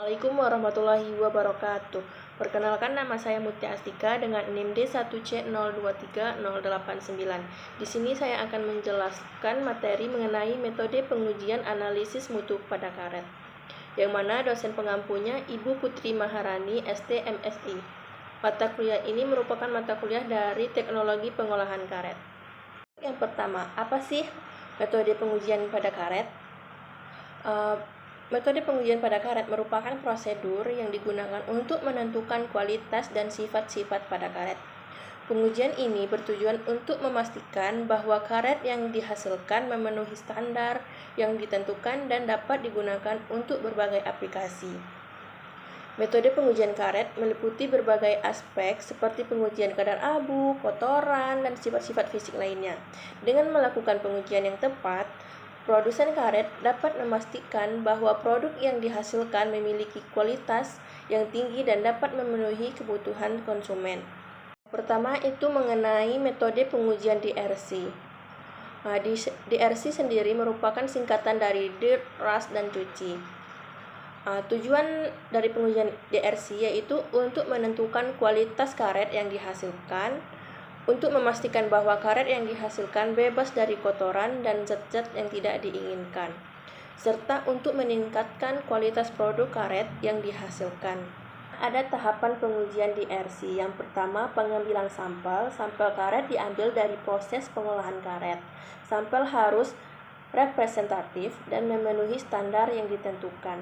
Assalamualaikum warahmatullahi wabarakatuh. Perkenalkan, nama saya Mutia Astika dengan NIM D1C023089. Di sini saya akan menjelaskan materi mengenai metode pengujian analisis mutu pada karet, yang mana dosen pengampunya Ibu Putri Maharani, ST MSI. Mata kuliah ini merupakan mata kuliah dari Teknologi Pengolahan Karet. Yang pertama, apa sih metode pengujian pada karet? Metode pengujian pada karet merupakan prosedur yang digunakan untuk menentukan kualitas dan sifat-sifat pada karet. Pengujian ini bertujuan untuk memastikan bahwa karet yang dihasilkan memenuhi standar yang ditentukan dan dapat digunakan untuk berbagai aplikasi. Metode pengujian karet meliputi berbagai aspek seperti pengujian kadar abu, kotoran, dan sifat-sifat fisik lainnya. Dengan melakukan pengujian yang tepat, produsen karet dapat memastikan bahwa produk yang dihasilkan memiliki kualitas yang tinggi dan dapat memenuhi kebutuhan konsumen. Pertama itu mengenai metode pengujian DRC. DRC sendiri merupakan singkatan dari dirt, rust, dan cuci. Tujuan dari pengujian DRC yaitu untuk menentukan kualitas karet yang dihasilkan, untuk memastikan bahwa karet yang dihasilkan bebas dari kotoran dan zat-zat yang tidak diinginkan, serta untuk meningkatkan kualitas produk karet yang dihasilkan. Ada tahapan pengujian DRC. Yang pertama, pengambilan sampel. Sampel karet diambil dari proses pengolahan karet. Sampel harus representatif dan memenuhi standar yang ditentukan.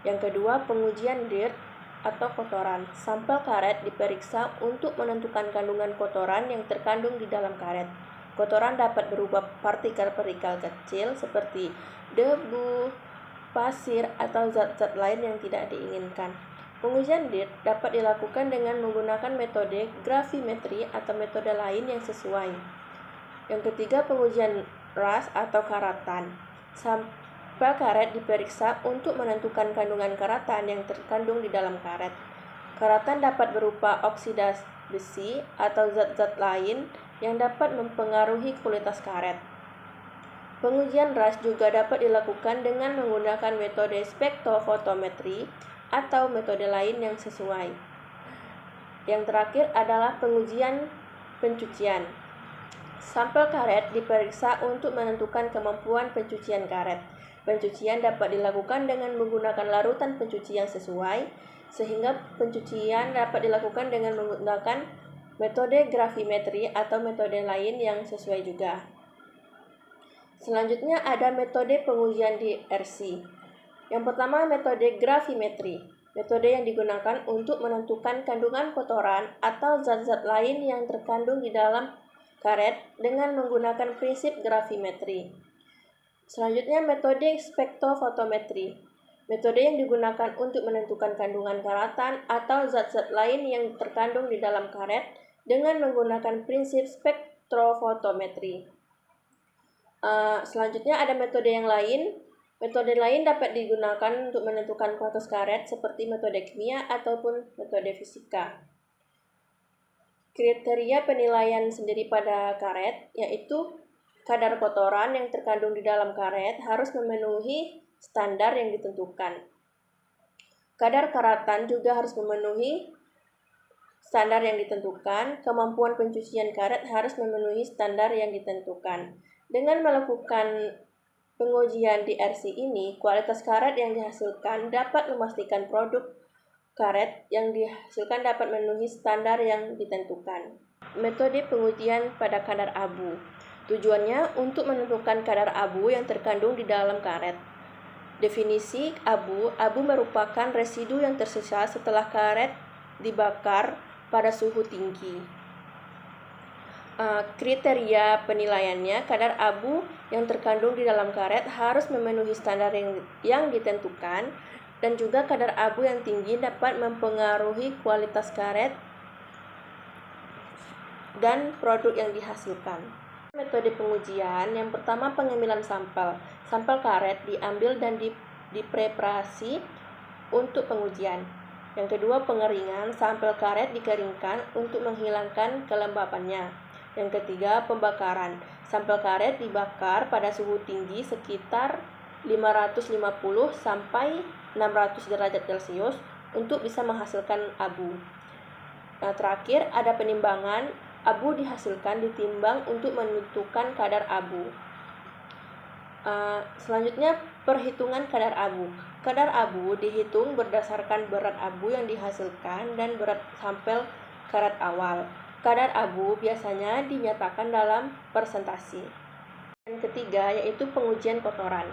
Yang kedua, pengujian dirt atau kotoran. Sampel karet diperiksa untuk menentukan kandungan kotoran yang terkandung di dalam karet. Kotoran dapat berupa partikel-partikel kecil seperti debu, pasir, atau zat-zat lain yang tidak diinginkan. Pengujian dirt dapat dilakukan dengan menggunakan metode gravimetri atau metode lain yang sesuai. Yang ketiga, pengujian rust atau karatan. Sampel karet diperiksa untuk menentukan kandungan karatan yang terkandung di dalam karet. Karatan dapat berupa oksida besi atau zat-zat lain yang dapat mempengaruhi kualitas karet. Pengujian rust juga dapat dilakukan dengan menggunakan metode spektrofotometri atau metode lain yang sesuai. Yang terakhir adalah pengujian pencucian. Sampel karet diperiksa untuk menentukan kemampuan pencucian karet. Pencucian dapat dilakukan dengan menggunakan larutan pencuci yang sesuai, sehingga pencucian dapat dilakukan dengan menggunakan metode gravimetri atau metode lain yang sesuai juga. Selanjutnya ada metode pengujian DRC. Yang pertama, metode gravimetri. Metode yang digunakan untuk menentukan kandungan kotoran atau zat-zat lain yang terkandung di dalam karet dengan menggunakan prinsip gravimetri. Selanjutnya, metode spektrofotometri. Metode yang digunakan untuk menentukan kandungan karatan atau zat-zat lain yang terkandung di dalam karet dengan menggunakan prinsip spektrofotometri. Selanjutnya ada metode yang lain. Metode lain dapat digunakan untuk menentukan kualitas karet seperti metode kimia ataupun metode fisika. Kriteria penilaian sendiri pada karet yaitu kadar kotoran yang terkandung di dalam karet harus memenuhi standar yang ditentukan. Kadar karatan juga harus memenuhi standar yang ditentukan. Kemampuan pencucian karet harus memenuhi standar yang ditentukan. Dengan melakukan pengujian DRC ini, kualitas karet yang dihasilkan dapat memastikan produk karet yang dihasilkan dapat memenuhi standar yang ditentukan. Metode pengujian pada kadar abu. Tujuannya untuk menentukan kadar abu yang terkandung di dalam karet. Definisi abu merupakan residu yang tersisa setelah karet dibakar pada suhu tinggi. Kriteria penilaiannya, kadar abu yang terkandung di dalam karet harus memenuhi standar yang ditentukan, dan juga kadar abu yang tinggi dapat mempengaruhi kualitas karet dan produk yang dihasilkan. Metode pengujian yang pertama, pengambilan sampel. Sampel karet diambil dan dipreparasi untuk pengujian. Yang kedua, pengeringan. Sampel karet dikeringkan untuk menghilangkan kelembapannya. Yang ketiga, pembakaran. Sampel karet dibakar pada suhu tinggi sekitar 550 sampai 600 derajat Celcius untuk bisa menghasilkan abu. Nah, terakhir ada penimbangan. Abu dihasilkan ditimbang untuk menentukan kadar abu. Selanjutnya perhitungan kadar abu. Kadar abu dihitung berdasarkan berat abu yang dihasilkan dan berat sampel karet awal. Kadar abu biasanya dinyatakan dalam persentase. Yang ketiga yaitu pengujian kotoran.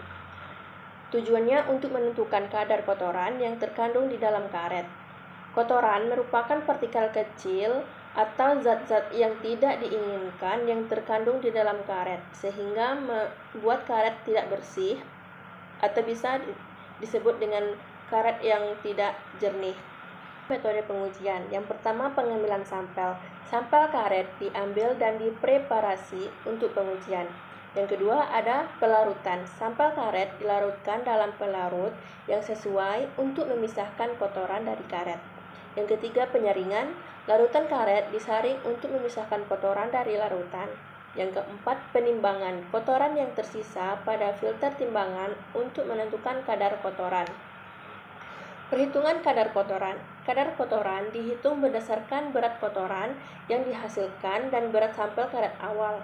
Tujuannya untuk menentukan kadar kotoran yang terkandung di dalam karet. Kotoran merupakan partikel kecil atau zat-zat yang tidak diinginkan yang terkandung di dalam karet, sehingga membuat karet tidak bersih atau bisa disebut dengan karet yang tidak jernih. Metode pengujian. Yang pertama, pengambilan sampel. Sampel karet diambil dan dipreparasi untuk pengujian. Yang kedua, ada pelarutan. Sampel karet dilarutkan dalam pelarut yang sesuai untuk memisahkan kotoran dari karet. Yang ketiga, penyaringan. Larutan karet disaring untuk memisahkan kotoran dari larutan. Yang keempat, penimbangan. Kotoran yang tersisa pada filter timbangan untuk menentukan kadar kotoran. Perhitungan kadar kotoran. Kadar kotoran dihitung berdasarkan berat kotoran yang dihasilkan dan berat sampel karet awal.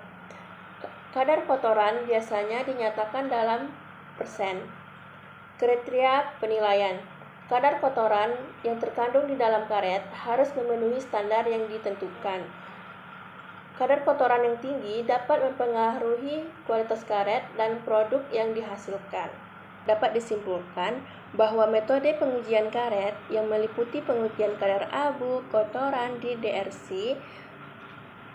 Kadar kotoran biasanya dinyatakan dalam persen. Kriteria penilaian. Kadar kotoran yang terkandung di dalam karet harus memenuhi standar yang ditentukan. Kadar kotoran yang tinggi dapat mempengaruhi kualitas karet dan produk yang dihasilkan. Dapat disimpulkan bahwa metode pengujian karet yang meliputi pengujian kadar abu, kotoran di DRC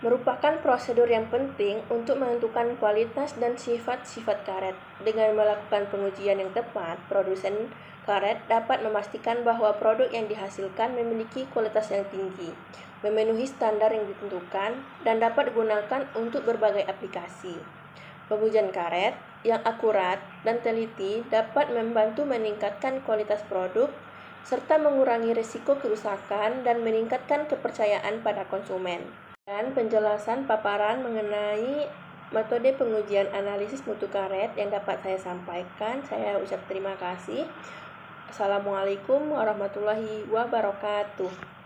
merupakan prosedur yang penting untuk menentukan kualitas dan sifat-sifat karet. Dengan melakukan pengujian yang tepat, produsen karet dapat memastikan bahwa produk yang dihasilkan memiliki kualitas yang tinggi, memenuhi standar yang ditentukan, dan dapat digunakan untuk berbagai aplikasi. Pengujian karet yang akurat dan teliti dapat membantu meningkatkan kualitas produk, serta mengurangi risiko kerusakan dan meningkatkan kepercayaan pada konsumen. Dan penjelasan paparan mengenai metode pengujian analisis mutu karet yang dapat saya sampaikan. Saya ucap terima kasih. Assalamualaikum warahmatullahi wabarakatuh.